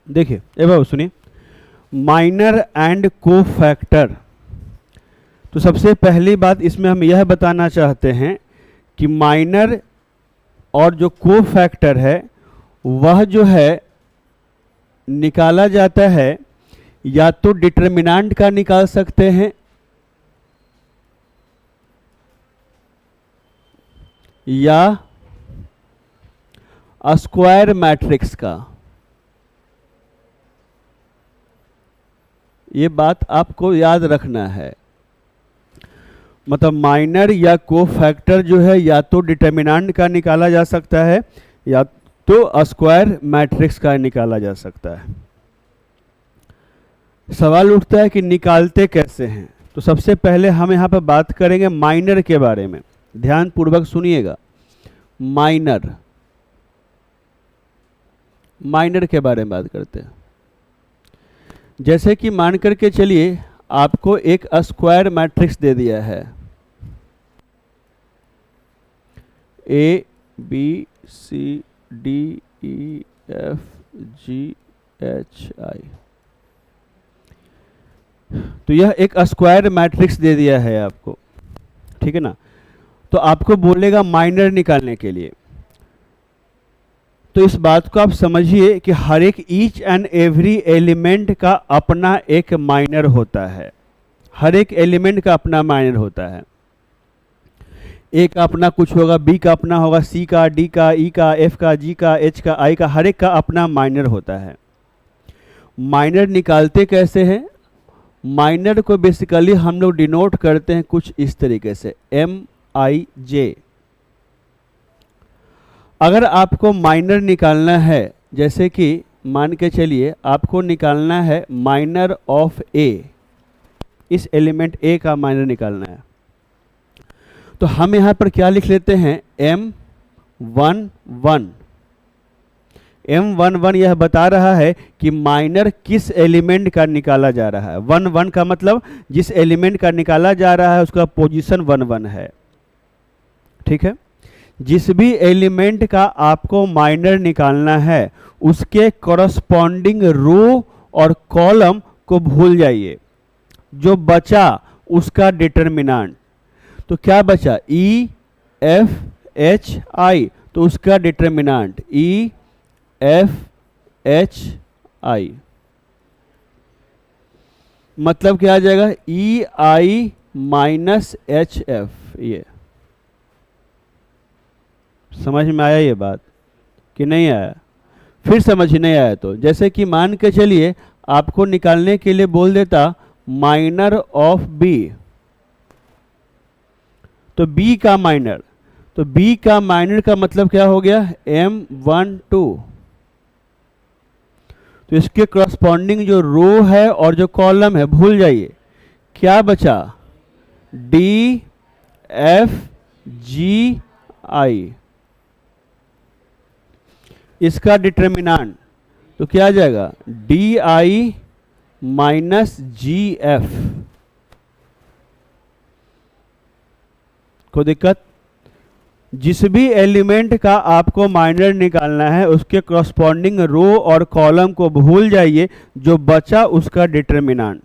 देखिए ए बाबू सुनिए, minor and cofactor. तो सबसे पहली बात इसमें हम यह बताना चाहते हैं कि माइनर और जो कोफैक्टर है वह जो है निकाला जाता है, या तो डिटरमिनेंट का निकाल सकते हैं या स्क्वायर मैट्रिक्स का। ये बात आपको याद रखना है। मतलब माइनर या कोफैक्टर जो है या तो डिटरमिनेंट का निकाला जा सकता है या तो स्क्वायर मैट्रिक्स का निकाला जा सकता है। सवाल उठता है कि निकालते कैसे हैं। तो सबसे पहले हम यहाँ पर बात करेंगे माइनर के बारे में। ध्यान पूर्वक सुनिएगा। माइनर के बारे में बात करते हैं। जैसे कि मान करके चलिए आपको एक स्क्वायर मैट्रिक्स दे दिया है, A B C D E F G H I। तो यह एक स्क्वायर मैट्रिक्स दे दिया है आपको, ठीक है ना। तो आपको बोलेगा माइनर निकालने के लिए। तो इस बात को आप समझिए कि हर एक ईच एंड एवरी एलिमेंट का अपना एक माइनर होता है। हर एक एलिमेंट का अपना माइनर होता है। ए का अपना कुछ होगा, बी का अपना होगा, सी का, डी का, ई का, एफ का, जी का, एच का, आई का, हर एक का अपना माइनर होता है। माइनर निकालते कैसे हैं? माइनर को बेसिकली हम लोग डिनोट करते हैं कुछ इस तरीके से, MIJ। अगर आपको माइनर निकालना है, जैसे कि मान के चलिए आपको निकालना है माइनर ऑफ A, इस एलिमेंट A का माइनर निकालना है, तो हम यहाँ पर क्या लिख लेते हैं, M11। M11 यह बता रहा है कि माइनर किस एलिमेंट का निकाला जा रहा है। 11 का मतलब जिस एलिमेंट का निकाला जा रहा है उसका पोजीशन 11 है, ठीक है। जिस भी एलिमेंट का आपको माइनर निकालना है उसके कॉरस्पॉन्डिंग रो और कॉलम को भूल जाइए। जो बचा उसका डिटरमिनेंट, तो क्या बचा, E F H I, तो उसका determinant E F H I। मतलब क्या आ जाएगा, EI माइनस HF। ये समझ में आया ये बात कि नहीं आया? फिर समझ नहीं आया तो जैसे कि मान के चलिए आपको निकालने के लिए बोल देता माइनर ऑफ B, तो B का माइनर, तो B का माइनर का मतलब क्या हो गया, M12। तो इसके कॉरस्पॉन्डिंग जो रो है और जो कॉलम है भूल जाइए। क्या बचा, D F G I। इसका डिटरमिनेंट तो क्या आ जाएगा, DI माइनस GF। कोई दिक्कत? जिस भी एलिमेंट का आपको माइनर निकालना है उसके कॉरस्पॉन्डिंग रो और कॉलम को भूल जाइए, जो बचा उसका डिटरमिनेंट।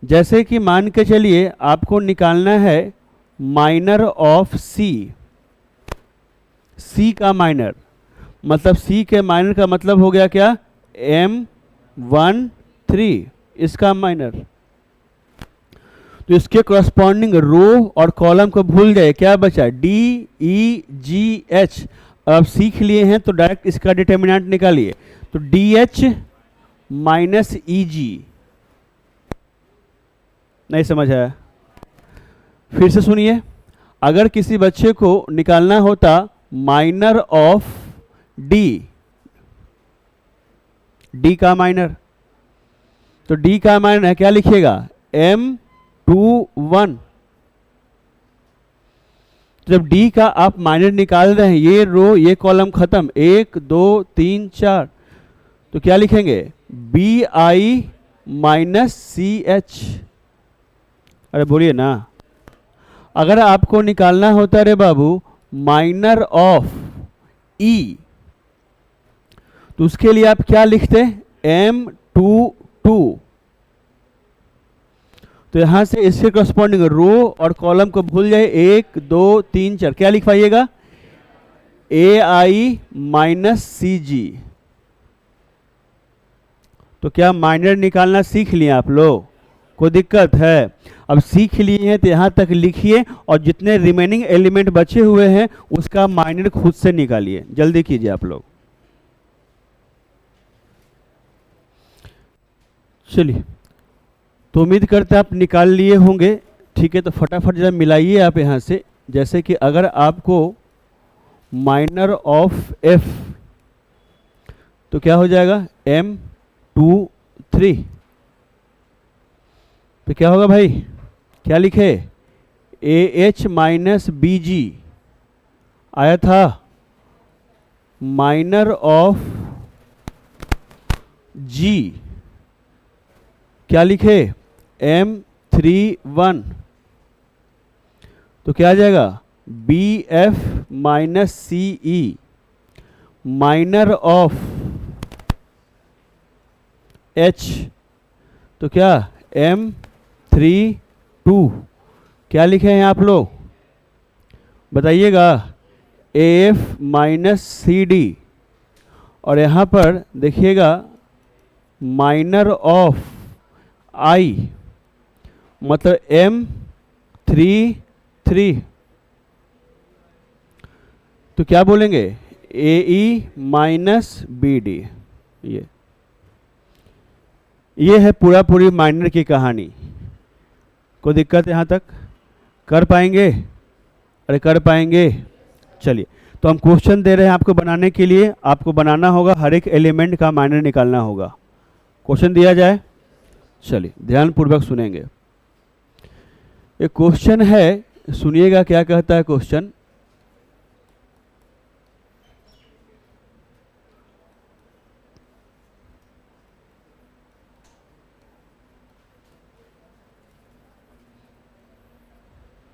जैसे कि मान के चलिए आपको निकालना है माइनर ऑफ C, C का माइनर, मतलब C के माइनर का मतलब हो गया क्या, M13, इसका माइनर। तो इसके कॉरस्पॉन्डिंग रो और कॉलम को भूल जाए, क्या बचा, D E G H। अब सीख लिए हैं तो डायरेक्ट इसका डिटरमिनेंट निकालिए, तो DH माइनस EG। नहीं समझ आया? फिर से सुनिए। अगर किसी बच्चे को निकालना होता माइनर ऑफ D का माइनर, तो D का माइनर है, क्या लिखिएगा, M21। जब D का आप माइनर निकाल रहे हैं, ये रो ये कॉलम खत्म, 1 2 3 4, तो क्या लिखेंगे, BI माइनस CH। अरे बोलिए ना। अगर आपको निकालना होता रे बाबू माइनर ऑफ E, तो उसके लिए आप क्या लिखते, M22। तो यहां से इसके करस्पॉन्डिंग रो और कॉलम को भूल जाए, 1 2 3 4, क्या लिख पाइएगा, AI माइनस CG। तो क्या माइनर निकालना सीख लिए आप लोग, कोई दिक्कत है? अब सीख लिए हैं तो यहां तक लिखिए और जितने रिमेनिंग एलिमेंट बचे हुए हैं उसका माइनर खुद से निकालिए, जल्दी कीजिए आप लोग। चलिए, तो उम्मीद करते हैं आप निकाल लिए होंगे। ठीक है, तो फटाफट जरा मिलाइए आप यहाँ से। जैसे कि अगर आपको माइनर ऑफ F, तो क्या हो जाएगा, M23। तो क्या होगा भाई, क्या लिखे, AH माइनस BG आया था, माइनर ऑफ G क्या लिखे, M31। तो क्या आ जाएगा, BF minus CE minor of H। तो क्या, M32। क्या लिखे हैं आप लोग, बताइएगा, AF माइनस CD। और यहाँ पर देखिएगा माइनर ऑफ I, मतलब M33। तो क्या बोलेंगे, AE माइनस BD। ये है पूरी माइनर की कहानी। कोई दिक्कत यहाँ तक, कर पाएंगे? अरे कर पाएंगे। चलिए, तो हम क्वेश्चन दे रहे हैं आपको बनाने के लिए। आपको बनाना होगा, हर एक एलिमेंट का माइनर निकालना होगा। क्वेश्चन दिया जाए, चलिए ध्यान पूर्वक सुनेंगे। एक क्वेश्चन है, सुनिएगा क्या कहता है क्वेश्चन।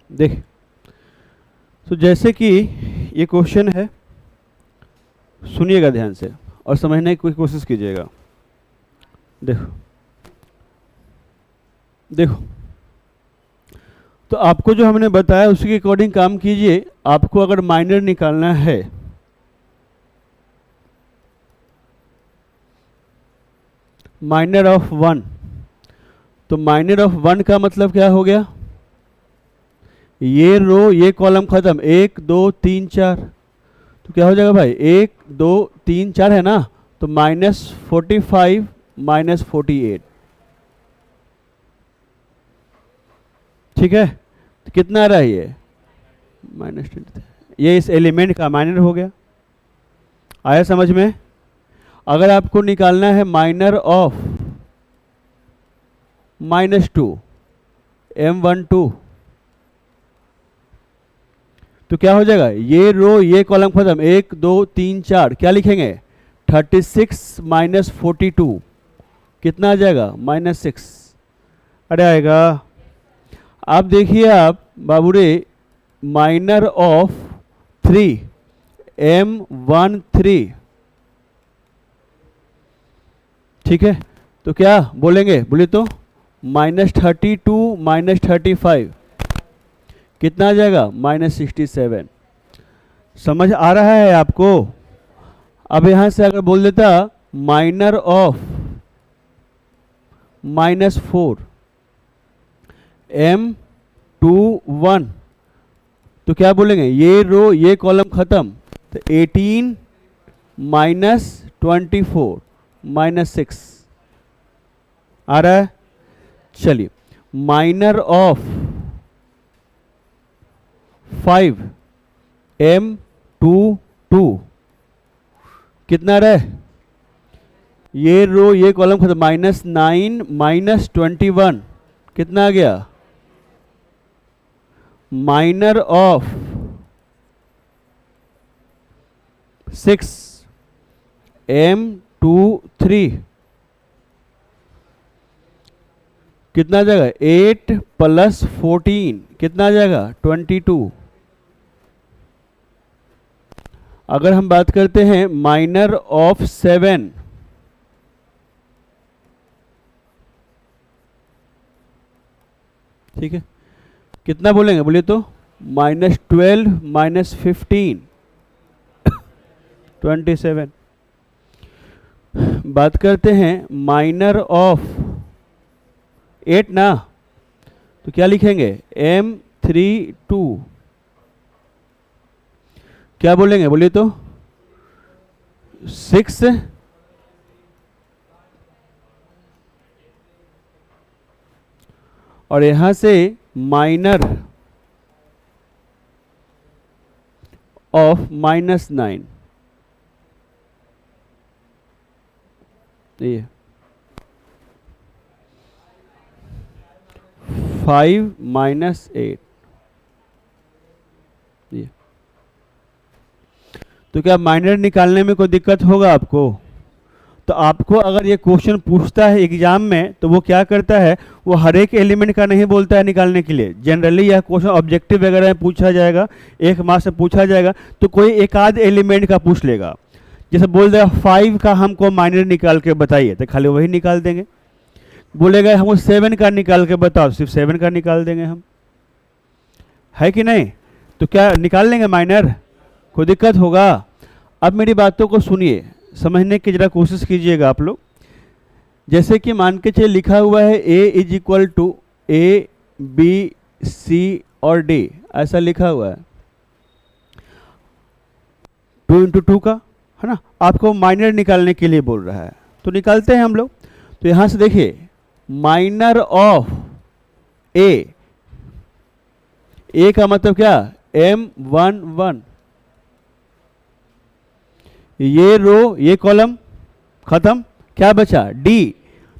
देख, तो जैसे कि ये क्वेश्चन है, सुनिएगा ध्यान से और समझने की कोशिश कीजिएगा। देखो देखो, तो आपको जो हमने बताया उसके अकॉर्डिंग काम कीजिए। आपको अगर माइनर निकालना है, माइनर ऑफ 1, तो माइनर ऑफ 1 का मतलब क्या हो गया, ये रो ये कॉलम खत्म, 1 2 3 4। तो क्या हो जाएगा भाई, 1 2 3 4 है ना, तो -45 -48। ठीक है, तो कितना आ रहा है ये, -20। ये इस एलिमेंट का माइनर हो गया। आया समझ में? अगर आपको निकालना है माइनर ऑफ -2, M12, तो क्या हो जाएगा, ये रो ये कॉलम खत्म, 1 2 3 4, क्या लिखेंगे, 36 -42। कितना आ जाएगा, -6। अरे आएगा। आप देखिए आप बाबूरे, माइनर ऑफ 3, M13। ठीक है, तो क्या बोलेंगे, बोले तो -32 -35, कितना आ जाएगा, -67। समझ आ रहा है आपको? अब यहां से अगर बोल देता माइनर ऑफ -4, M21, तो क्या बोलेंगे, ये रो ये कॉलम खत्म, तो 18 -24 -6 आ रहा है। चलिए, माइनर ऑफ 5, M22, कितना रहे, ये रो ये कॉलम खत्म, -9 -21, कितना आ गया, माइनर ऑफ 6, M23, कितना आ जाएगा, 8 + 14, कितना आ जाएगा, 22। अगर हम बात करते हैं माइनर ऑफ 7, ठीक है, कितना बोलेंगे बोलिए तो, -12 -15 27। बात करते हैं माइनर ऑफ 8 ना, तो क्या लिखेंगे M32, क्या बोलेंगे बोलिए तो 6 और यहां से माइनर ऑफ -9, ये 5 -8, ये तो क्या माइनर निकालने में कोई दिक्कत होगा आपको? तो आपको अगर ये क्वेश्चन पूछता है एग्जाम में तो वो क्या करता है, वो हर एक एलिमेंट का नहीं बोलता है निकालने के लिए। जनरली यह क्वेश्चन ऑब्जेक्टिव वगैरह में पूछा जाएगा, 1 मार्क्स से पूछा जाएगा, तो कोई एक आध एलिमेंट का पूछ लेगा। जैसे बोल देगा 5 का हमको माइनर निकाल के बताइए, तो खाली वही निकाल देंगे। बोलेगा हमको 7 का निकाल के बताओ, सिर्फ 7 का निकाल देंगे हम, है कि नहीं? तो क्या निकाल लेंगे माइनर, कोई दिक्कत होगा? अब मेरी बातों को सुनिए, समझने की जरा कोशिश कीजिएगा आप लोग। जैसे कि मान के चलिए लिखा हुआ है A = A B C और D, ऐसा लिखा हुआ है 2 × 2 का, है ना। आपको माइनर निकालने के लिए बोल रहा है, तो निकालते हैं हम लोग। तो यहां से देखिए माइनर ऑफ A का मतलब क्या, M11, ये रो ये कॉलम खत्म, क्या बचा D,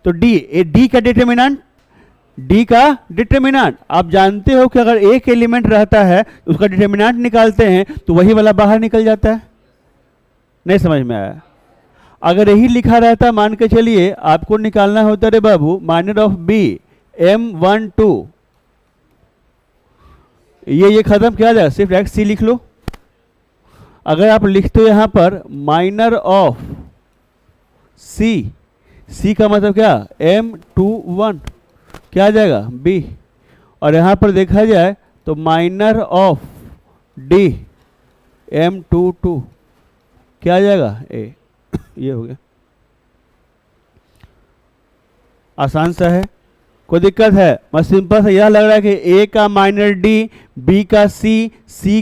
तो D का डिटरमिनेंट, आप जानते हो कि अगर एक एलिमेंट रहता है उसका डिटरमिनेंट निकालते हैं तो वही वाला बाहर निकल जाता है। नहीं समझ में आया? अगर यही लिखा रहता, मान के चलिए आपको निकालना होता रे बाबू माइनर ऑफ B M12, ये खत्म, क्या जाएगा, सिर्फ x C लिख लो। अगर आप लिखते हो यहां पर माइनर ऑफ C का मतलब क्या, M21, क्या आ जाएगा B, और यहां पर देखा जाए तो माइनर ऑफ D M22, क्या आ जाएगा A, ये हो गया। आसान सा है, कोई दिक्कत है? बस सिंपल सा यह लग रहा है कि A का माइनर D, B का C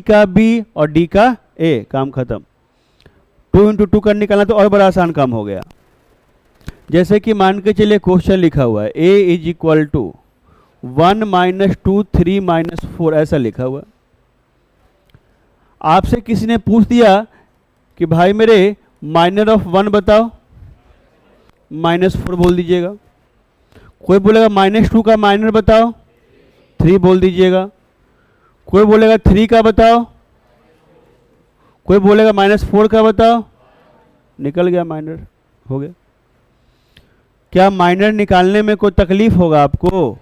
का B और D का A, काम खत्म। 2 × 2 का निकालना तो और बड़ा आसान काम हो गया। जैसे कि मान के चलिए क्वेश्चन लिखा हुआ है A = 1 -2 3 -4, ऐसा लिखा हुआ। आपसे किसी ने पूछ दिया कि भाई मेरे माइनर ऑफ 1 बताओ, -4 बोल दीजिएगा। कोई बोलेगा -2 का माइनर बताओ, 3 बोल दीजिएगा। कोई बोलेगा 3 का बताओ, कोई बोलेगा -4 का बताओ, निकल गया माइनर, हो गया। क्या माइनर निकालने में कोई तकलीफ होगा आपको?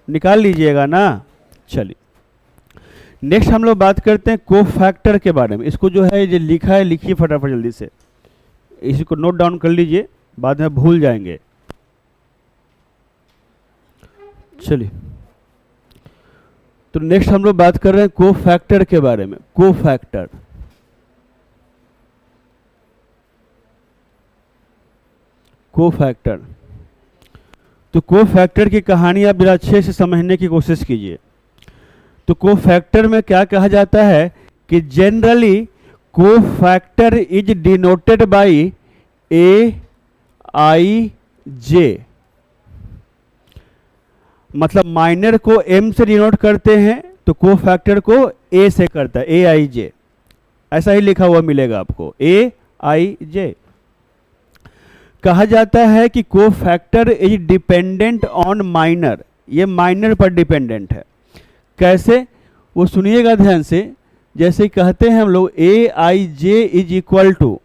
निकाल लीजिएगा ना। चलिए नेक्स्ट हम लोग बात करते हैं कोफैक्टर के बारे में। इसको जो है ये लिखा है, लिखिए फटाफट जल्दी से, इसी को नोट डाउन कर लीजिए, बाद में भूल जाएंगे। चलिए तो नेक्स्ट हम लोग बात कर रहे हैं कोफैक्टर के बारे में। कोफैक्टर, तो कोफैक्टर की कहानी आप जरा अच्छे से समझने की कोशिश कीजिए। तो कोफैक्टर में क्या कहा जाता है कि generally cofactor is denoted by AIJ, मतलब माइनर को M से डिनोट करते हैं तो कोफैक्टर को A से करता है, AIJ, ऐसा ही लिखा हुआ मिलेगा आपको, AIJ। कहा जाता है कि cofactor is dependent on minor, ये माइनर पर डिपेंडेंट है। कैसे, वो सुनिएगा ध्यान से। जैसे कहते हैं हम लोग AIJ =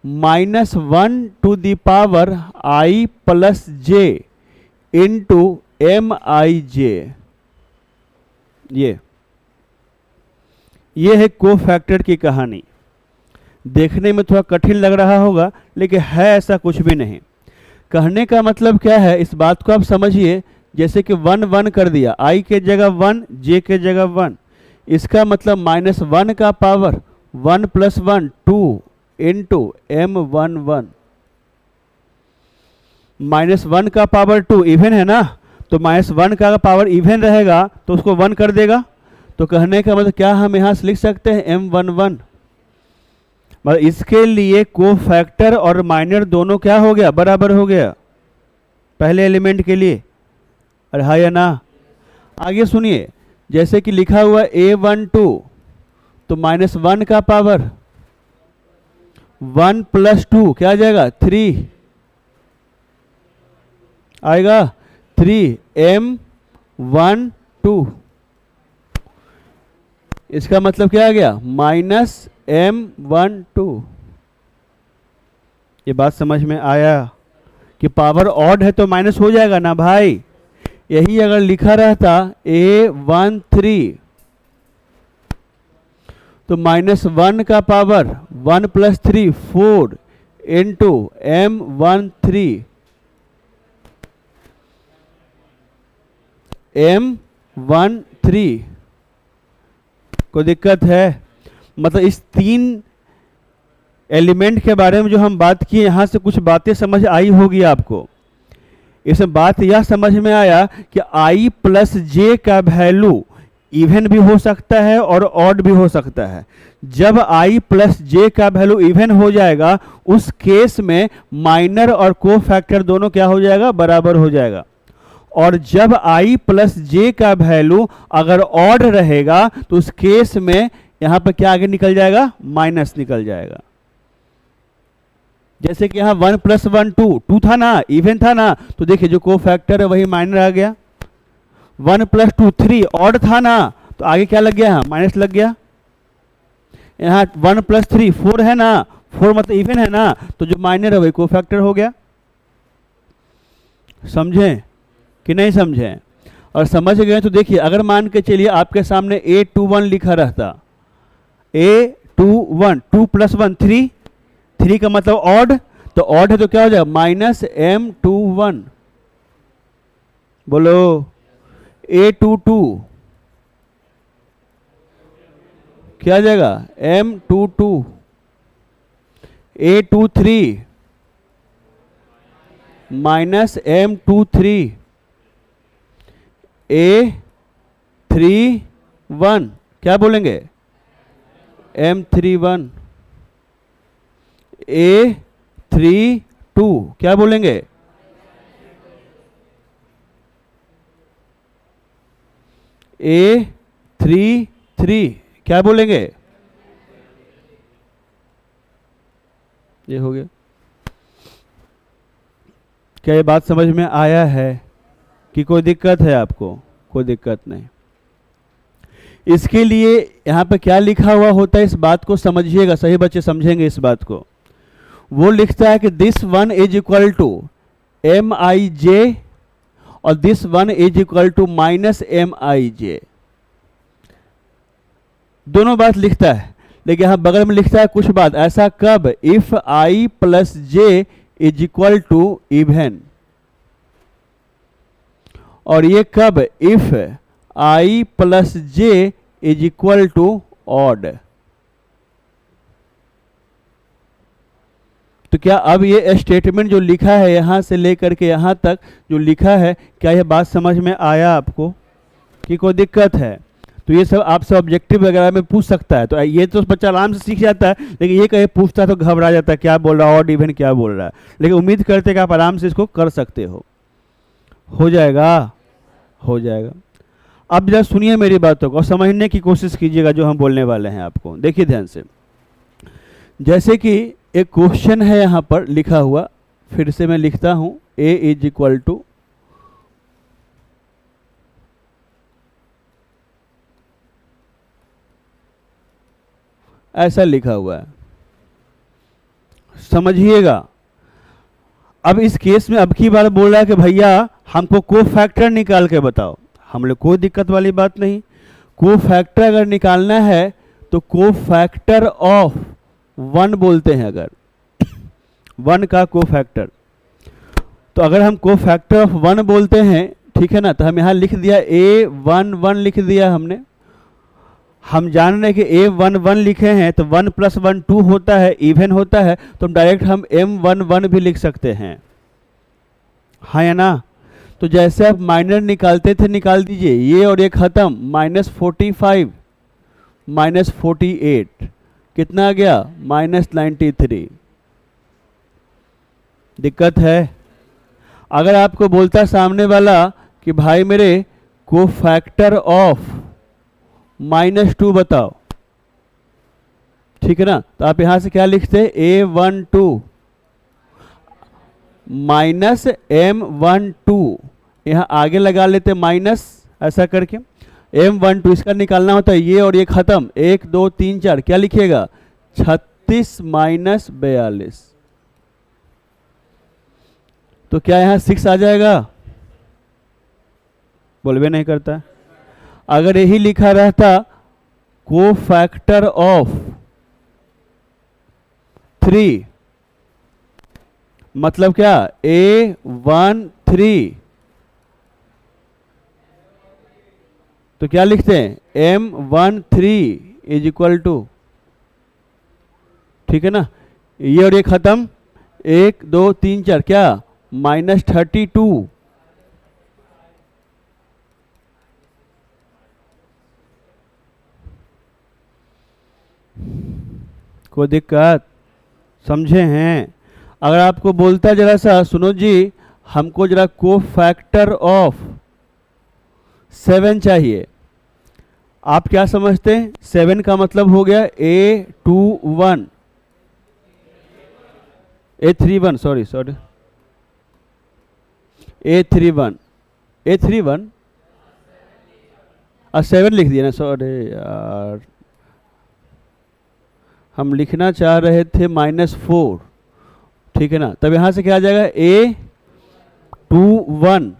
-1 to the power I + J into MIJ, ये है कोफैक्टर की कहानी। देखने में थोड़ा कठिन लग रहा होगा, लेकिन है ऐसा कुछ भी नहीं। कहने का मतलब क्या है, इस बात को आप समझिए। जैसे कि 1 1 कर दिया, i के जगह 1, j के जगह 1, इसका मतलब -1 का पावर 1 + 1 2 इंटू m11, -1 का पावर 2 इवन है ना, तो -1 का पावर इवन रहेगा तो उसको 1 कर देगा। तो कहने का मतलब क्या हम यहाँ से लिख सकते हैं m11, मतलब इसके लिए कोफैक्टर और माइनर दोनों क्या हो गया, बराबर हो गया पहले एलिमेंट के लिए। अरे हाँ या ना। आगे सुनिए, जैसे कि लिखा हुआ a12, तो -1 का पावर 1 + 2 क्या आ जाएगा 3 आएगा, 3 m12, इसका मतलब क्या आ गया -m12। ये बात समझ में आया कि पावर ऑड है तो माइनस हो जाएगा ना भाई। यही अगर लिखा रहता a13 तो -1 का पावर 1 + 3 4 इंटू m13, m13 कोई दिक्कत है? मतलब इस 3 एलिमेंट के बारे में जो हम बात किए, यहाँ से कुछ बातें समझ आई होगी आपको। इसमें बात यह समझ में आया कि i + j का वैल्यू इवन भी हो सकता है और ऑड भी हो सकता है। जब i + j का वैल्यू इवन हो जाएगा उस केस में माइनर और कोफैक्टर दोनों क्या हो जाएगा, बराबर हो जाएगा। और जब i + j का वैल्यू अगर ऑड रहेगा तो उस केस में यहाँ पर क्या आगे निकल जाएगा, माइनस निकल जाएगा। जैसे कि यहाँ 1 + 1 2 था ना, इवन था ना, तो देखिए जो कोफैक्टर है वही माइनर आ गया। 1 + 2 3 ऑड था ना, तो आगे क्या लग गया, यहाँ माइनस लग गया। यहाँ 1 + 3 4 है ना, 4 मतलब इवन है ना, तो जो माइनर है वही कोफैक्टर हो गया। समझें कि नहीं समझें? और समझ गए तो देखिए, अगर मान के चलिए आपके सामने a21 लिखा रहता, a21 2 + 1 3, 3 का मतलब ऑड, तो ऑड है तो क्या हो जाएगा -m21। बोलो a22 क्या आ जाएगा m22, a23 -m23, a31 क्या बोलेंगे m31, a32 क्या बोलेंगे a33 क्या बोलेंगे। ये हो गया। क्या ये बात समझ में आया है कि कोई दिक्कत है आपको? कोई दिक्कत नहीं। इसके लिए यहाँ पे क्या लिखा हुआ होता है, इस बात को समझिएगा, सही बच्चे समझेंगे इस बात को। वो लिखता है कि this one is equal to MIJ और this one is equal to -MIJ, दोनों बात लिखता है। लेकिन यहाँ बगल में लिखता है कुछ बात, ऐसा कब, if I + J is equal to even, और ये कब, if I + J is equal to odd. तो क्या अब ये स्टेटमेंट जो लिखा है यहां से लेकर के यहां तक जो लिखा है, क्या यह बात समझ में आया आपको कि कोई दिक्कत है? तो ये सब आपसे ऑब्जेक्टिव वगैरह में पूछ सकता है, तो ये तो बच्चा आराम से सीख जाता है, लेकिन ये कहीं पूछता है तो घबरा जाता है, क्या बोल रहा है, ऑड इवन क्या बोल रहा है। लेकिन उम्मीद करते हैं कि आप आराम से इसको कर सकते हो जाएगा, हो जाएगा। अब जरा सुनिए मेरी बातों को और समझने की कोशिश कीजिएगा जो हम बोलने वाले हैं आपको। देखिए ध्यान से, जैसे कि एक क्वेश्चन है यहाँ पर लिखा हुआ, फिर से मैं लिखता हूँ A इज इक्वल टू ऐसा लिखा हुआ है, समझिएगा। अब इस केस में अब की बार बोल रहा है कि भैया हमको कोफैक्टर निकाल के बताओ। हम लोग कोई दिक्कत वाली बात नहीं, कोफैक्टर अगर निकालना है तो कोफैक्टर ऑफ 1 बोलते हैं, अगर 1 का कोफैक्टर। तो अगर हम कोफैक्टर ऑफ 1 बोलते हैं ठीक है ना। तो हम यहाँ लिख दिया A11 लिख दिया हमने। हम जान रहे हैं कि A11 लिखे हैं तो 1 + 1 2 होता है, इवन होता है, तो डायरेक्ट हम M11 भी लिख सकते हैं, हाँ या ना। तो जैसे आप माइनर निकालते थे निकाल दीजिए, ये और ये खत्म, -45 -48 कितना आ गया, -93। दिक्कत है? अगर आपको बोलता सामने वाला कि भाई मेरे को फैक्टर ऑफ -2 बताओ, ठीक है ना, तो आप यहां से क्या लिखते, A12 -M12, यहाँ आगे लगा लेते माइनस, ऐसा करके M12 इसका निकालना होता है, ये और ये खत्म, 1 2 3 4, क्या लिखिएगा, 36 - 42। तो क्या यहाँ 6 आ जाएगा, बोलबे नहीं करता। अगर यही लिखा रहता को फैक्टर ऑफ 3, मतलब क्या, A13, तो क्या लिखते हैं, M13 = ठीक है ना, ये और ये खत्म, 1 2 3 4, क्या, -32। कोई दिक्कत, समझे हैं? अगर आपको बोलता जरा सा सुनो जी, हमको जरा को फैक्टर ऑफ 7 चाहिए, आप क्या समझते हैं, 7 का मतलब हो गया A21 A31, सॉरी A31 7 लिख दिया ना, सॉरी यार, हम लिखना चाह रहे थे -4, ठीक है ना। तब यहां से क्या आ जाएगा, A21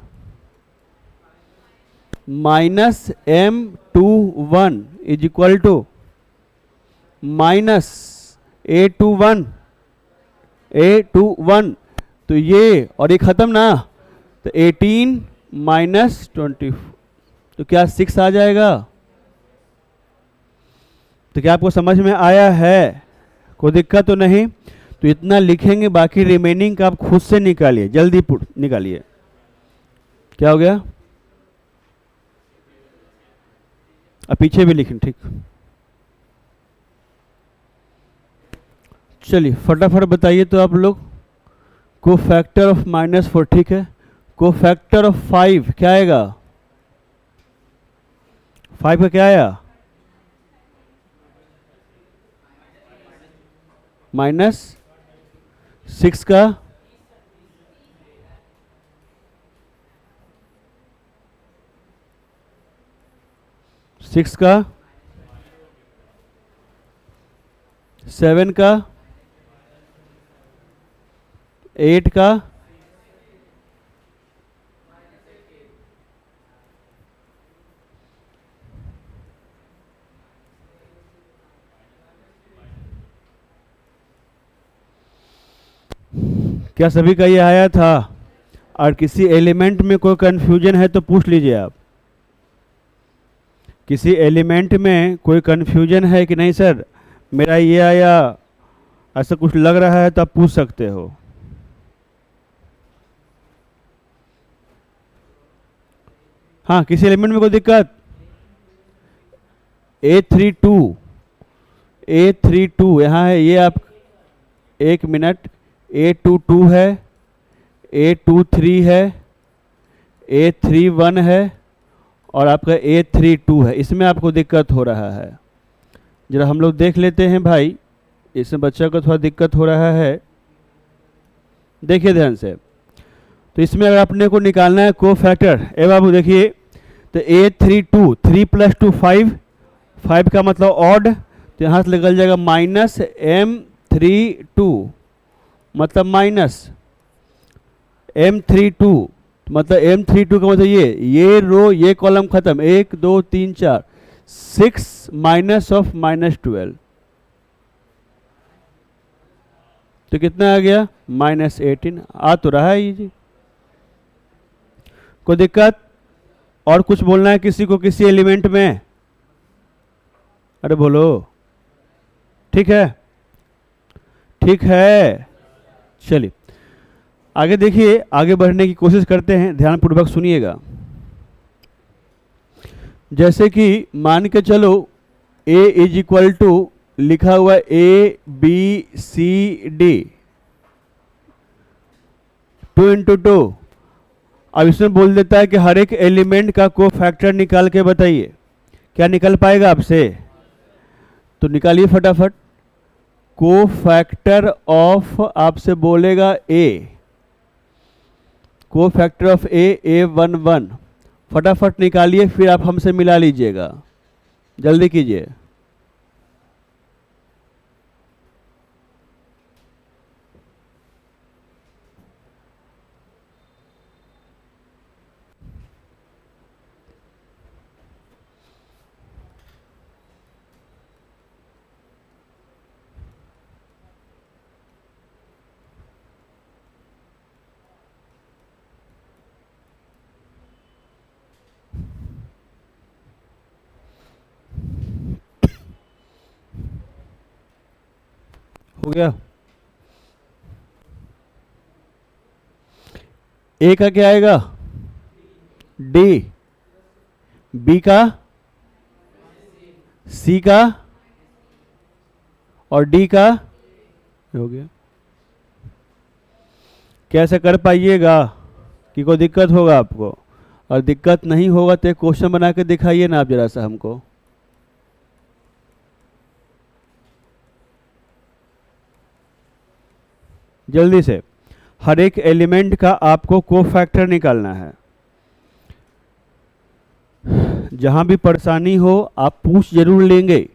-M21 = -A21 तो ये और ये खत्म ना, तो 18 - 24, तो क्या 6 आ जाएगा। तो क्या आपको समझ में आया है, कोई दिक्कत तो नहीं। तो इतना लिखेंगे, बाकी रिमेनिंग का आप खुद से निकालिए, जल्दी निकालिए। क्या हो गया, अब पीछे भी लिखें, ठीक। चलिए फटाफट बताइए तो आप लोग, को फैक्टर ऑफ -4, ठीक है, को फैक्टर ऑफ 5 क्या आएगा, 5 का क्या आया, -6 का, -6 का, 7 का, 8 का, क्या सभी का ये आया था? और किसी एलिमेंट में कोई कंफ्यूजन है तो पूछ लीजिए आप। किसी एलिमेंट में कोई कंफ्यूजन है कि नहीं सर, मेरा ये आया, ऐसा कुछ लग रहा है, तो आप पूछ सकते हो। हाँ, किसी एलिमेंट में कोई दिक्कत, A32 यहाँ है, ये आप, 1 मिनट, A22 है, A23 है, A31 है, और आपका A32 है। इसमें आपको दिक्कत हो रहा है, जरा हम लोग देख लेते हैं भाई, इसमें बच्चा को थोड़ा दिक्कत हो रहा है, देखिए ध्यान से। तो इसमें अगर अपने को निकालना है को फैक्टर, ए बाबू देखिए, तो A32 3 + 2 5, 5 का मतलब ऑड, तो यहाँ से निकल जाएगा -M32, मतलब -M32, मतलब M32 का मतलब ये रो ये कॉलम खत्म, 1 2 3 4, 6 -12, तो कितना आ गया, -18, आ तो रहा है ये जी, कोई दिक्कत। और कुछ बोलना है किसी को किसी एलिमेंट में? अरे बोलो। ठीक है, ठीक है। चलिए आगे देखिए, आगे बढ़ने की कोशिश करते हैं, ध्यानपूर्वक सुनिएगा। जैसे कि मान के चलो a इज इक्वल टू लिखा हुआ ABCD 2 इंटू 2। अब इसमें बोल देता है कि हर एक एलिमेंट का कोफैक्टर निकाल के बताइए। क्या निकल पाएगा आपसे? तो निकालिए फटाफट। कोफैक्टर ऑफ आपसे बोलेगा A, कोफैक्टर ऑफ A11। फटाफट निकालिए, फिर आप हमसे मिला लीजिएगा, जल्दी कीजिए। हो गया? ए का क्या आएगा? डी। बी का? सी का? और डी का? हो गया। कैसे कर पाइएगा कि कोई दिक्कत होगा आपको? और दिक्कत नहीं होगा तो एक क्वेश्चन बना के दिखाइए ना आप जरा सा हमको। जल्दी से। हर एक एलिमेंट का आपको कोफैक्टर निकालना है। जहां भी परेशानी हो आप पूछ जरूर लेंगे।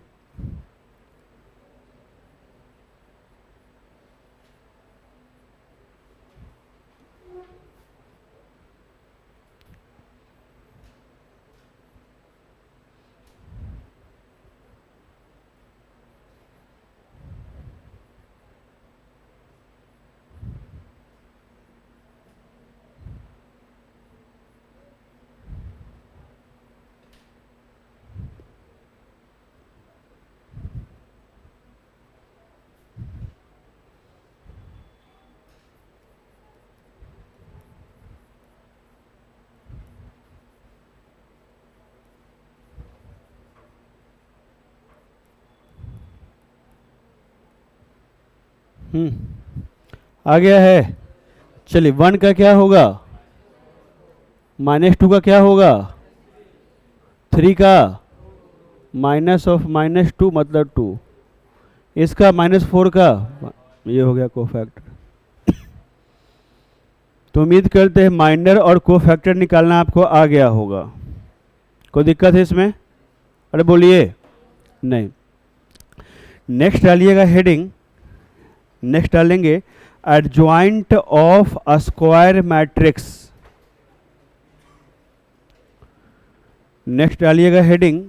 आ गया है। चलिए 1 का क्या होगा? -2 का क्या होगा? 3 का -2 मतलब 2। इसका -4 का, ये हो गया कोफैक्टर। तो उम्मीद करते हैं माइनर और कोफैक्टर निकालना आपको आ गया होगा। कोई दिक्कत है इसमें? अरे बोलिए। नहीं। नेक्स्ट डालिएगा हेडिंग। नेक्स्ट डालेंगे adjoint of a square matrix. Next डालिएगा heading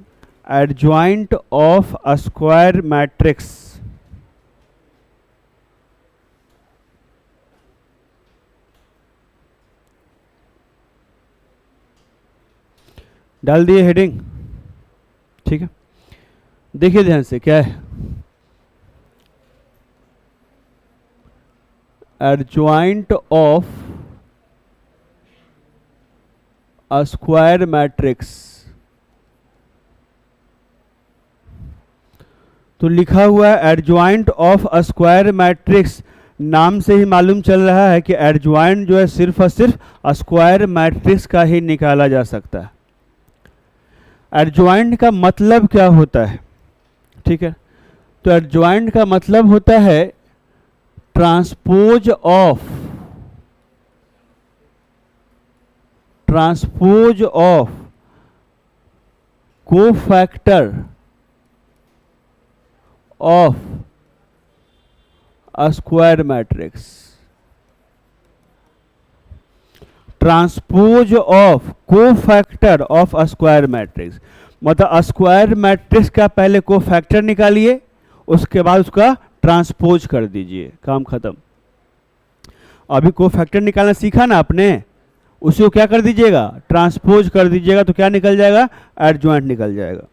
adjoint of a square matrix. डाल दिए हेडिंग? ठीक है, देखिए ध्यान से क्या है। Adjoint of a square matrix. तो लिखा हुआ है adjoint of a square matrix. नाम से ही मालूम चल रहा है कि एडजॉइंट जो है सिर्फ और सिर्फ स्क्वायर मैट्रिक्स का ही निकाला जा सकता है। एडजॉइंट का मतलब क्या होता है? ठीक है, तो एडजॉइंट का मतलब होता है transpose of cofactor of a square matrix. Transpose of cofactor of a square matrix मतलब स्क्वायर मैट्रिक्स का पहले कोफैक्टर निकालिए, उसके बाद उसका ट्रांसपोज कर दीजिए, काम खत्म। अभी कोफैक्टर निकालना सीखा ना आपने, उसी को क्या कर दीजिएगा, ट्रांसपोज कर दीजिएगा, तो क्या निकल जाएगा, एडजॉइंट निकल जाएगा।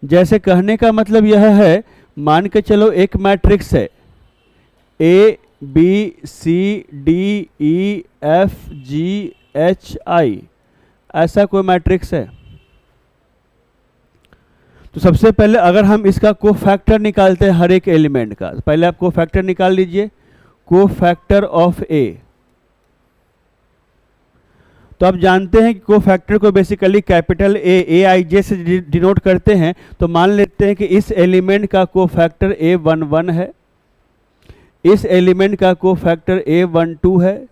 जैसे कहने का मतलब यह है, मान के चलो एक मैट्रिक्स है A B C D E F G H I, ऐसा कोई मैट्रिक्स है। तो सबसे पहले अगर हम इसका कोफैक्टर निकालते हैं हर एक एलिमेंट का, पहले आप कोफैक्टर निकाल लीजिए, कोफैक्टर ऑफ ए। तो आप जानते हैं कि कोफैक्टर को बेसिकली कैपिटल ए आई जे से डिनोट करते हैं। तो मान लेते हैं कि इस एलिमेंट का कोफैक्टर A11 है, इस एलिमेंट का कोफैक्टर A12 है,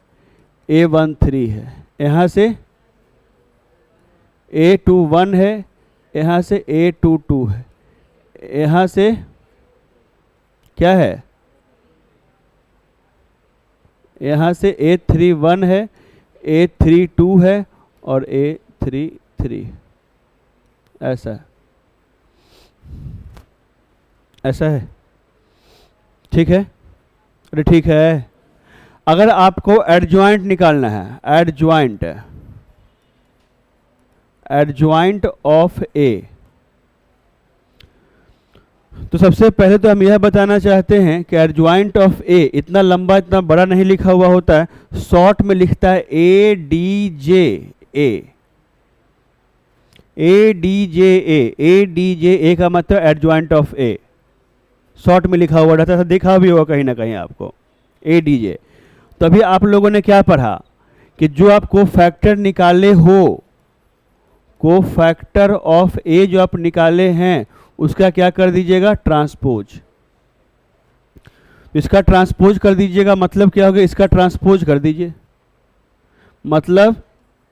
A13 है, यहाँ से A21 है, यहाँ से A22 है, यहाँ से क्या है, यहाँ से A31 है, A32 है और A33, ऐसा ऐसा है। ठीक है, अरे ठीक है। अगर आपको एडजॉइंट निकालना है, एडजॉइंट ऑफ ए, तो सबसे पहले तो हम यह बताना चाहते हैं कि एडजॉइंट ऑफ ए इतना लंबा, इतना बड़ा नहीं लिखा हुआ होता है, शॉर्ट में लिखता है A D J A, A D J A, A D J A का मतलब एडजॉइंट ऑफ ए, शॉर्ट में लिखा हुआ रहता है, देखा भी होगा कहीं ना कहीं आपको, ए डी जे। तभी आप लोगों ने क्या पढ़ा कि जो आप कोफैक्टर निकाले हो, कोफैक्टर ऑफ ए जो आप निकाले हैं, उसका क्या कर दीजिएगा, ट्रांसपोज। इसका ट्रांसपोज कर दीजिएगा, मतलब क्या होगा, इसका ट्रांसपोज कर दीजिए, मतलब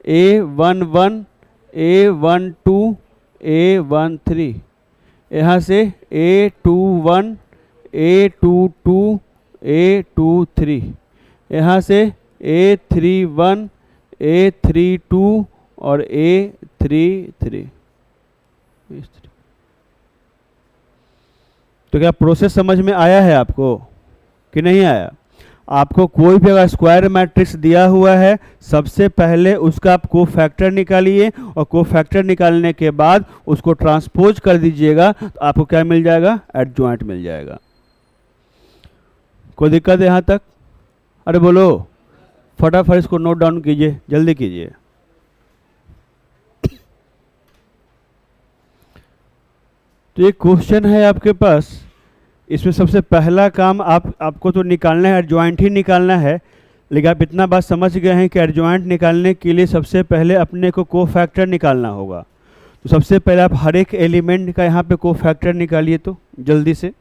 A11 A12 A13, यहाँ से A21 A22 A23, यहाँ से A31 A32 और A33। तो क्या प्रोसेस समझ में आया है आपको कि नहीं आया? आपको कोई भी अगर स्क्वायर मैट्रिक्स दिया हुआ है, सबसे पहले उसका आप कोफैक्टर निकालिए और कोफैक्टर निकालने के बाद उसको ट्रांसपोज कर दीजिएगा, तो आपको क्या मिल जाएगा, एडजॉइंट मिल जाएगा। कोई दिक्कत है यहाँ तक? अरे बोलो, फटाफट इसको नोट डाउन कीजिए, जल्दी कीजिए। तो ये क्वेश्चन है आपके पास, इसमें सबसे पहला काम आपको तो निकालना है, एडजॉइंट ही निकालना है। लेकिन आप इतना बात समझ गए हैं कि एडजॉइंट निकालने के लिए सबसे पहले अपने को कोफैक्टर निकालना होगा। तो सबसे पहले आप हर एक एलिमेंट का यहाँ पे कोफैक्टर निकालिए, तो जल्दी से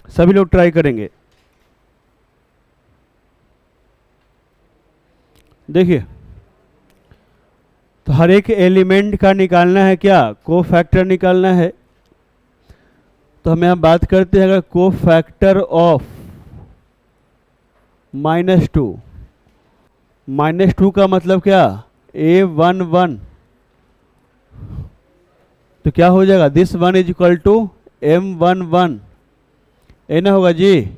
सभी लोग ट्राई करेंगे। देखिए, तो हर एक एलिमेंट का निकालना है, क्या कोफैक्टर निकालना है। तो हम यहाँ बात करते हैं अगर कोफैक्टर ऑफ -2, -2 का मतलब क्या, A11, तो क्या हो जाएगा, this one is equal to M11, A ना होगा जी,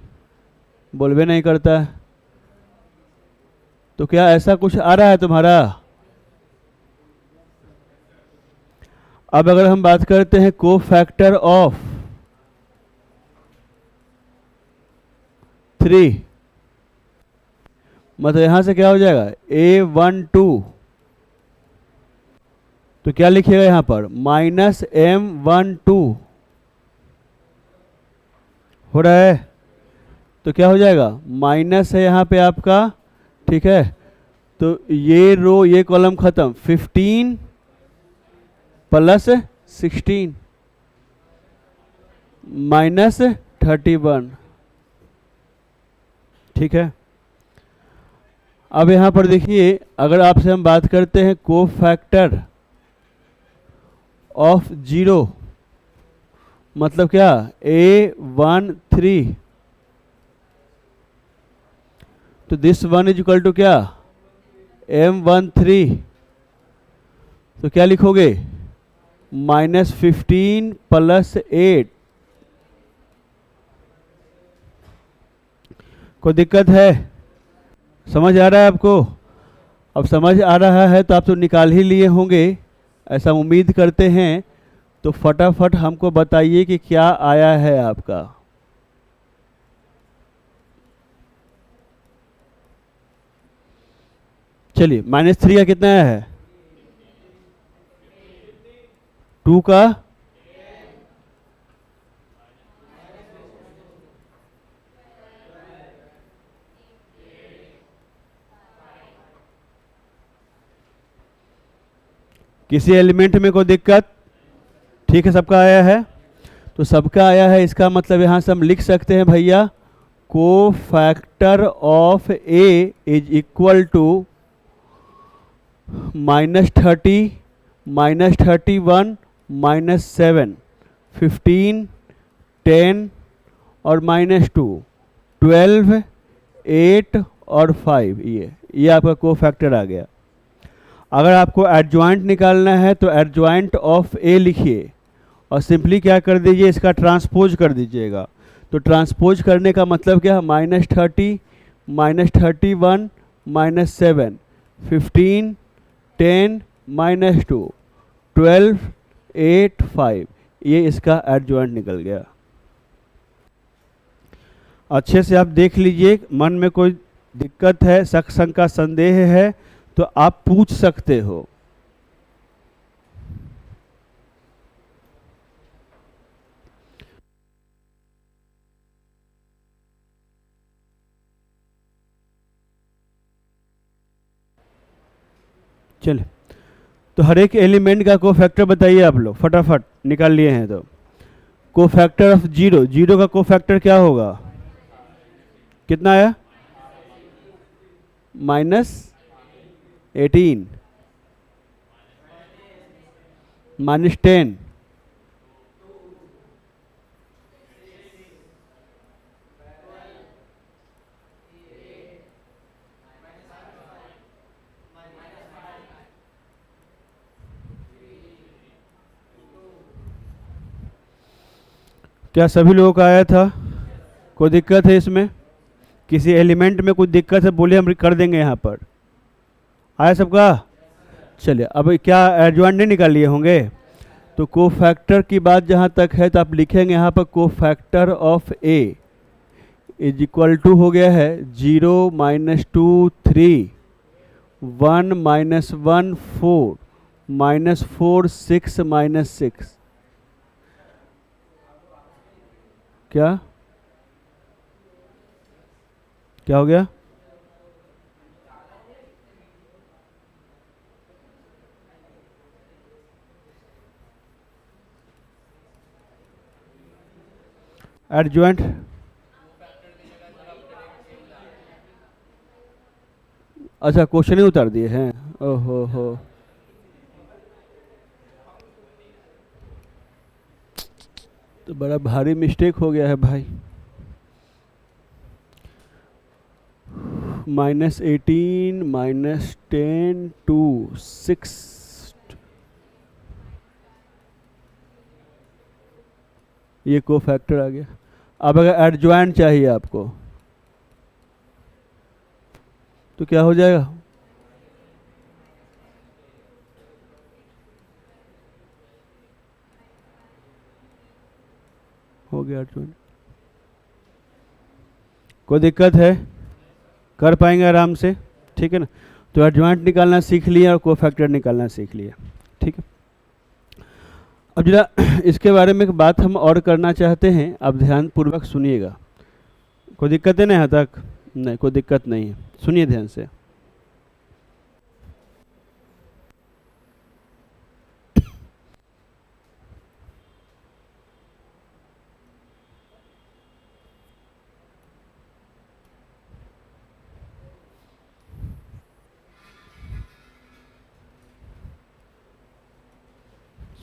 बोलबे नहीं करता है। तो क्या ऐसा कुछ आ रहा है तुम्हारा? अब अगर हम बात करते हैं कोफैक्टर ऑफ 3, मतलब यहां से क्या हो जाएगा, A12, तो क्या लिखिएगा यहां पर, -M12 हो रहा है। तो क्या हो जाएगा, माइनस है यहाँ पे आपका, ठीक है। तो ये रो ये कॉलम खत्म, 15 + 16 -31, ठीक है। अब यहाँ पर देखिए, अगर आपसे हम बात करते हैं कोफैक्टर ऑफ 0, मतलब क्या, A13, तो this one is equal to क्या, M13, तो क्या लिखोगे, -15 + 8। कोई दिक्कत है? समझ आ रहा है आपको? अब समझ आ रहा है तो आप तो निकाल ही लिए होंगे, ऐसा उम्मीद करते हैं। तो फटाफट हमको बताइए कि क्या आया है आपका। चलिए, -3 का कितना आया है? 2 का किसी एलिमेंट में कोई दिक्कत? ठीक है, सबका आया है। तो सबका आया है, इसका मतलब यहाँ से हम लिख सकते हैं भैया, cofactor of A is equal to -30, -31, -7, 15, 10 और -2, 12, 8 और 5। ये आपका कोफैक्टर आ गया। अगर आपको एडजॉइंट निकालना है तो एडजॉइंट ऑफ ए लिखिए और सिंपली क्या कर दीजिए, इसका ट्रांसपोज कर दीजिएगा। तो ट्रांसपोज करने का मतलब क्या है? -30, -31, -7, 15, 10, -2, 12, 8, 5। ये इसका एडजॉइंट निकल गया। अच्छे से आप देख लीजिए, मन में कोई दिक्कत है, शक शंका संदेह है तो आप पूछ सकते हो। चलिए, तो हर एक एलिमेंट का कोफैक्टर बताइए आप लोग, फटाफट निकाल लिए हैं तो। कोफैक्टर ऑफ जीरो, जीरो का कोफैक्टर क्या होगा? कितना आया? -18, -10, क्या सभी लोगों का आया था? कोई दिक्कत है इसमें? किसी एलिमेंट में कोई दिक्कत है बोलिए, हम कर देंगे यहाँ पर। आया सबका? चलिए, अब क्या एडजॉइंट नहीं निकाल लिए होंगे? तो कोफैक्टर की बात जहाँ तक है तो आप लिखेंगे यहाँ पर cofactor of A is equal to हो गया है 0, -2, 3, 1, -1, 4, -4, 6, -6। क्या क्या हो गया? एडजॉइंट अच्छा, क्वेश्चन ही उतार दिए हैं। ओहो हो, तो बड़ा भारी मिस्टेक हो गया है भाई। -18, -10, 2, 6, ये कोफैक्टर आ गया। अब अगर एडजॉइंट चाहिए आपको तो क्या हो जाएगा? हो गया एडजॉइंट। कोई दिक्कत है? कर पाएंगे आराम से, ठीक है ना? तो एडजॉइंट निकालना सीख लिया और कोफैक्टर निकालना सीख लिया, ठीक है। अब जरा इसके बारे में एक बात हम और करना चाहते हैं, आप ध्यान पूर्वक सुनिएगा। कोई दिक्कत है ना यहाँ तक? नहीं, कोई दिक्कत नहीं है, सुनिए ध्यान से।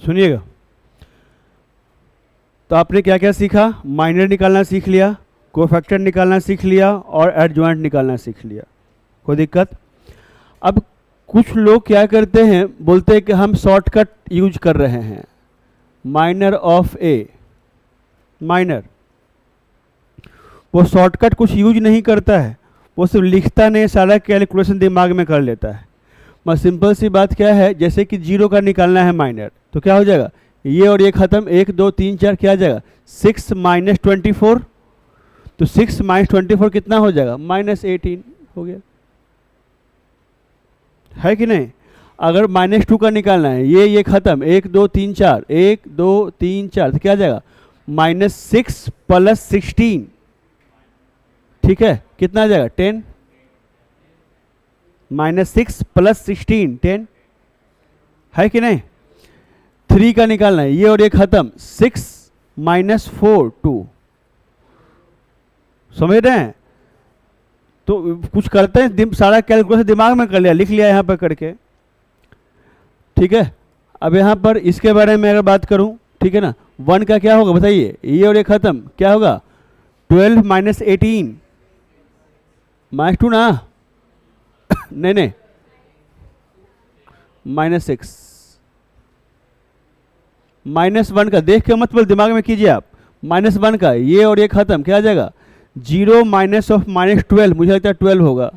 सुनिएगा, तो आपने क्या क्या सीखा? माइनर निकालना सीख लिया, कोफैक्टर निकालना सीख लिया और एडजॉइंट निकालना सीख लिया। कोई दिक्कत? अब कुछ लोग क्या करते हैं, बोलते हैं कि हम शॉर्टकट यूज कर रहे हैं। माइनर ऑफ ए, माइनर, वो शॉर्टकट कुछ यूज नहीं करता है, वो सिर्फ लिखता नहीं, सारा कैलकुलेशन दिमाग में कर लेता है। बस सिंपल सी बात क्या है, जैसे कि 0 का निकालना है माइनर, तो क्या हो जाएगा, ये और ये खत्म, 1 2 3 4 क्या आ जाएगा, 6 माइनस 24, तो 6 माइनस 24 कितना हो जाएगा, -18 हो गया, है कि नहीं। अगर -2 का निकालना है, ये खत्म, 1 2 3 4, 1 2 3 4, तो क्या आ जाएगा, -6 + 16, ठीक है, कितना आ जाएगा, 10, -6 + 16 10, है कि नहीं। 3 का निकालना है, ये और ये खत्म, 6 - 4 2, समझ रहे हैं। तो कुछ करते हैं, सारा कैलकुलेशन दिमाग में कर लिया, लिख लिया यहाँ पर करके, ठीक है। अब यहाँ पर इसके बारे में अगर बात करूँ, ठीक है ना, 1 का क्या होगा बताइए, ये और ये खत्म, क्या होगा, 12 - 18 -2 ना नहीं, -6, -1 का देख के मत बोल, दिमाग में कीजिए आप, -1 का ये और ये खत्म, क्या आ जाएगा, 0 माइनस ऑफ -12, मुझे लगता है 12 होगा।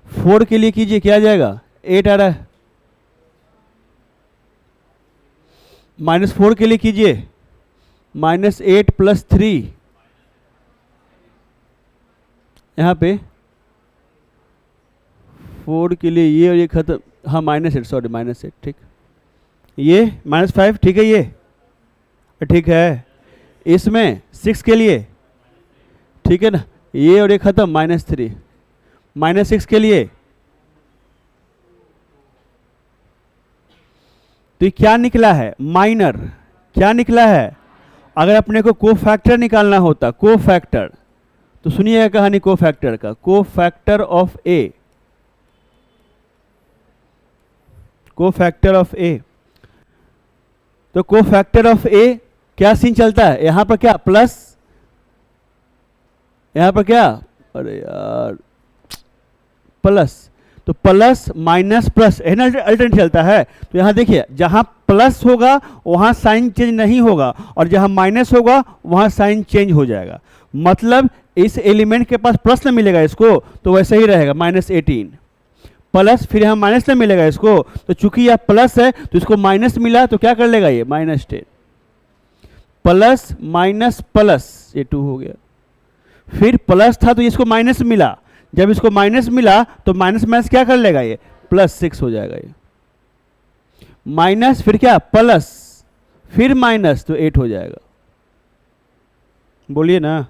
4 के लिए कीजिए, क्या आ जाएगा, 8 आ रहा है। -4 के लिए कीजिए, -8 + 3, यहाँ पे 4 के लिए ये और ये खत्म, हाँ -8, सॉरी -8, ठीक, ये -5, ठीक है, ये ठीक है। इसमें 6 के लिए, ठीक है ना, ये और ये खत्म, -3, -6 के लिए, तो ये क्या निकला है, माइनर, क्या निकला है। अगर अपने को कोफैक्टर निकालना होता, कोफैक्टर, तो सुनिएगा कहानी कोफैक्टर का, cofactor of A, cofactor of A, तो कोफैक्टर ऑफ ए क्या सीन चलता है, यहां पर क्या प्लस, यहां पर क्या, अरे यार प्लस, तो प्लस माइनस प्लस अल्टरनेट चलता है। तो यहां देखिए, जहां प्लस होगा वहां साइन चेंज नहीं होगा, और जहां माइनस होगा वहां साइन चेंज हो जाएगा। मतलब इस एलिमेंट के पास प्लस न मिलेगा इसको, तो वैसे ही रहेगा -18, प्लस फिर यहाँ माइनस न मिलेगा इसको, तो चूंकि यह प्लस है तो इसको माइनस मिला, तो क्या कर लेगा ये, -10, प्लस माइनस प्लस, ये 2 हो गया। फिर प्लस था तो इसको माइनस मिला, जब इसको माइनस मिला तो माइनस माइनस क्या कर लेगा ये, +6 हो जाएगा ये, माइनस फिर क्या प्लस फिर माइनस, तो 8 हो जाएगा, बोलिए ना।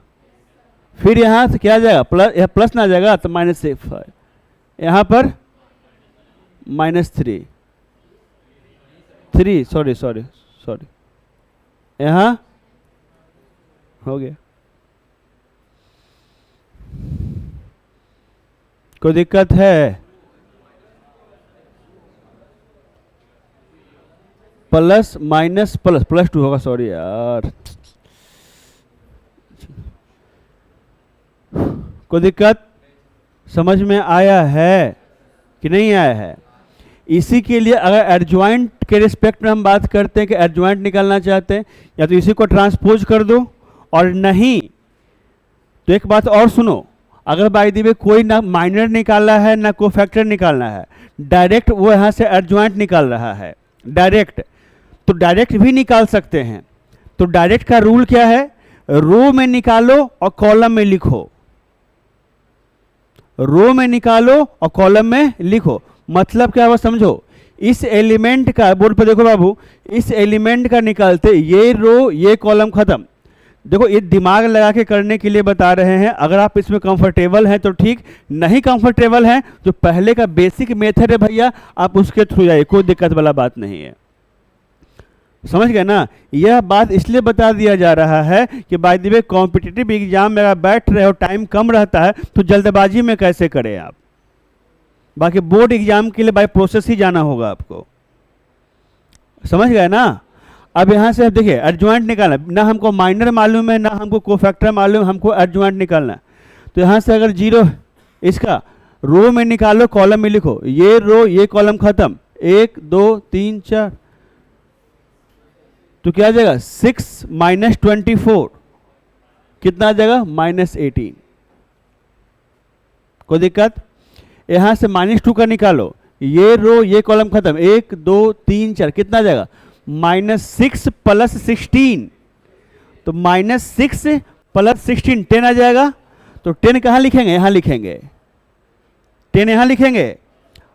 फिर यहां से क्या आ जाएगा, प्लस, यह प्लस ना आ जाएगा तो -5, यहां पर -3, सॉरी, यहां हो गया, कोई दिक्कत है, प्लस माइनस प्लस, +2 होगा, सॉरी यार, कोई दिक्कत, समझ में आया है कि नहीं आया है। इसी के लिए अगर एडजॉइंट के रिस्पेक्ट में हम बात करते हैं कि एडजॉइंट निकालना चाहते हैं, या तो इसी को ट्रांसपोज कर दो, और नहीं तो एक बात और सुनो, अगर बाय द वे कोई ना माइनर निकालना है ना कोफैक्टर निकालना है, डायरेक्ट वो यहाँ से एडजॉइंट निकाल रहा है डायरेक्ट, तो डायरेक्ट भी निकाल सकते हैं। तो डायरेक्ट का रूल क्या है, रो में निकालो और कॉलम में लिखो, रो में निकालो और कॉलम में लिखो। मतलब क्या हुआ समझो, इस एलिमेंट का, बोर्ड पर देखो बाबू, इस एलिमेंट का निकालते ये रो ये कॉलम खत्म। देखो ये दिमाग लगा के करने के लिए बता रहे हैं, अगर आप इसमें कंफर्टेबल हैं तो ठीक, नहीं कंफर्टेबल हैं जो पहले का बेसिक मेथड है भैया आप उसके थ्रू जाइए, कोई दिक्कत वाला बात नहीं है, समझ गए ना। यह बात इसलिए बता दिया जा रहा है कि by the way competitive exam में अगर बैठ रहे हो टाइम कम रहता है तो जल्दबाजी में कैसे करें आप, बाकी बोर्ड एग्जाम के लिए बाय प्रोसेस ही जाना होगा आपको, समझ गए ना। अब यहाँ से देखिए एडजॉइंट निकालना, ना हमको माइनर मालूम है ना हमको कोफैक्टर मालूम, हमको एडजॉइंट निकालना है। तो यहाँ से अगर 0 इसका रो में निकालो कॉलम में लिखो, ये रो ये कॉलम खत्म, 1 2 3 4, तो क्या आ जाएगा 6 माइनस 24 कितना आ जाएगा -18, कोई दिक्कत। यहाँ से -2 का निकालो, ये रो ये कॉलम खत्म, 1 2 3 4, कितना आ जाएगा -6 + 16, तो -6 + 16 10 आ जाएगा। तो 10 कहाँ लिखेंगे, यहाँ लिखेंगे, 10 यहाँ लिखेंगे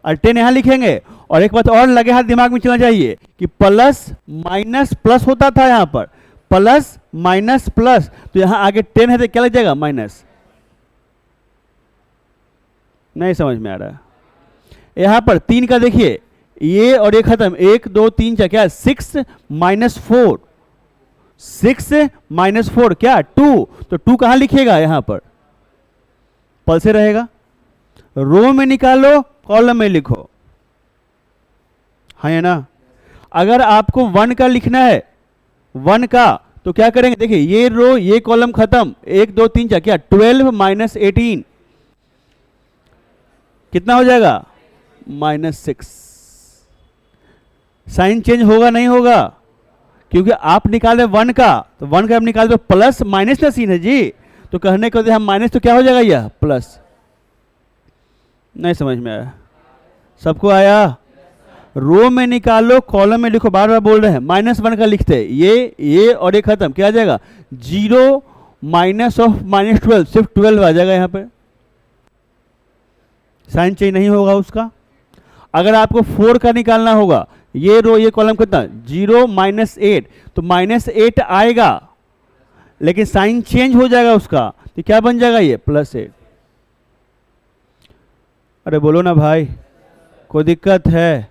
और 10 यहाँ लिखेंगे। और एक बात और लगे हाथ दिमाग में चलना चाहिए कि प्लस माइनस प्लस होता था, यहाँ पर प्लस माइनस प्लस, तो यहाँ आगे 10 है तो क्या लग जाएगा माइनस। नहीं समझ में आ रहा है। यहाँ पर 3 का देखिए, ये और ये खत्म, 1 2 3 4, क्या 6 - 4, 6 - 4 क्या 2, तो 2 कहाँ लिखिएगा, यहाँ पर पल से रहेगा। रो में निकालो, कॉलम में लिखो, हाँ है ना। अगर आपको 1 का लिखना है, 1 का, तो क्या करेंगे, देखिए ये रो ये कॉलम खत्म, 1 2 3 4, क्या 12 - 18, कितना हो जाएगा -6। साइन चेंज होगा नहीं होगा, क्योंकि आप निकाले 1 का, तो 1 का आप निकाल दो, प्लस माइनस का सीन है जी, तो कहने को हम माइनस, तो क्या हो जाएगा यह प्लस। नहीं समझ में आया, सबको आया। रो में निकालो, कॉलम में लिखो, बार बार बोल रहे हैं, -1 का लिखते हैं, ये और ये खत्म, क्या आ जाएगा 0 -12, सिर्फ 12 आ जाएगा यहाँ पे, साइन चेंज नहीं होगा उसका। अगर आपको 4 का निकालना होगा, ये रो ये कॉलम कितना 0 -8, तो -8 आएगा, लेकिन साइन चेंज हो जाएगा उसका, तो क्या बन जाएगा ये +8। अरे बोलो ना भाई, कोई दिक्कत है।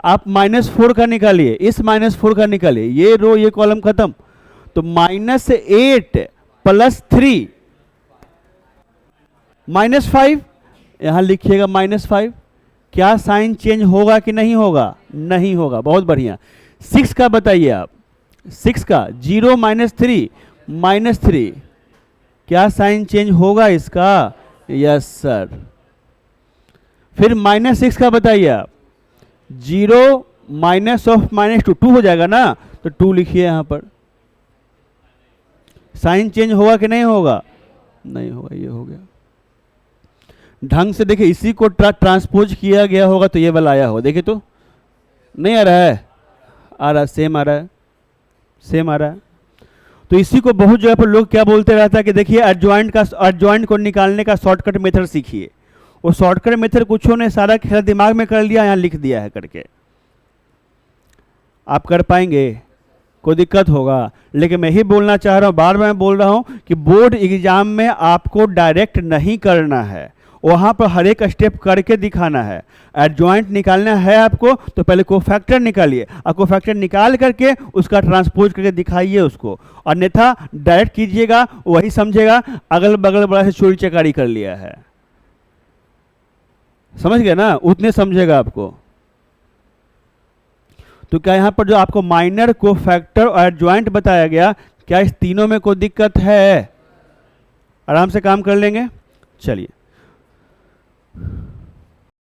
आप -4 का निकालिए, इस -4 का निकालिए, ये रो ये कॉलम खत्म, तो -8 + 3 -5, यहां लिखिएगा -5। क्या साइन चेंज होगा कि नहीं होगा, नहीं होगा, बहुत बढ़िया। 6 का बताइए आप, 6 का 0 -3 -3, क्या साइन चेंज होगा इसका, यस सर। फिर -6 का बताइए आप, 0 -2, 2 हो जाएगा ना, तो 2 लिखिए यहाँ पर, साइन चेंज होगा कि नहीं होगा, नहीं होगा, ये हो गया। ढंग से देखिए, इसी को ट्रांसपोज किया गया होगा तो ये वाला आया होगा, देखिए तो नहीं आ रहा है, आ रहा है, सेम आ रहा है, सेम आ रहा है। तो इसी को बहुत जगह पर लोग क्या बोलते रहता है कि देखिए एडजॉइंट को निकालने का शॉर्टकट मेथड सीखिए। वो शॉर्टकट मेथड कुछ ने सारा खेल दिमाग में कर लिया, यहाँ लिख दिया है करके। आप कर पाएंगे, कोई दिक्कत होगा। लेकिन मैं ही बोलना चाह रहा हूँ, बार बार बोल रहा हूँ कि बोर्ड एग्जाम में आपको डायरेक्ट नहीं करना है, वहाँ पर हर एक स्टेप करके दिखाना है। एडजॉइंट निकालना है आपको, तो पहले कोफैक्टर निकालिए, और कोफैक्टर निकाल करके उसका ट्रांसपोज करके दिखाइए उसको, अन्यथा डायरेक्ट कीजिएगा, वही समझेगा अगल बगल बड़ा से चोरी चकारी कर लिया है। समझ गए ना, उतने समझेगा आपको। तो क्या यहाँ पर जो आपको माइनर, कोफैक्टर और एडजॉइंट बताया गया, क्या इस तीनों में कोई दिक्कत है, आराम से काम कर लेंगे। चलिए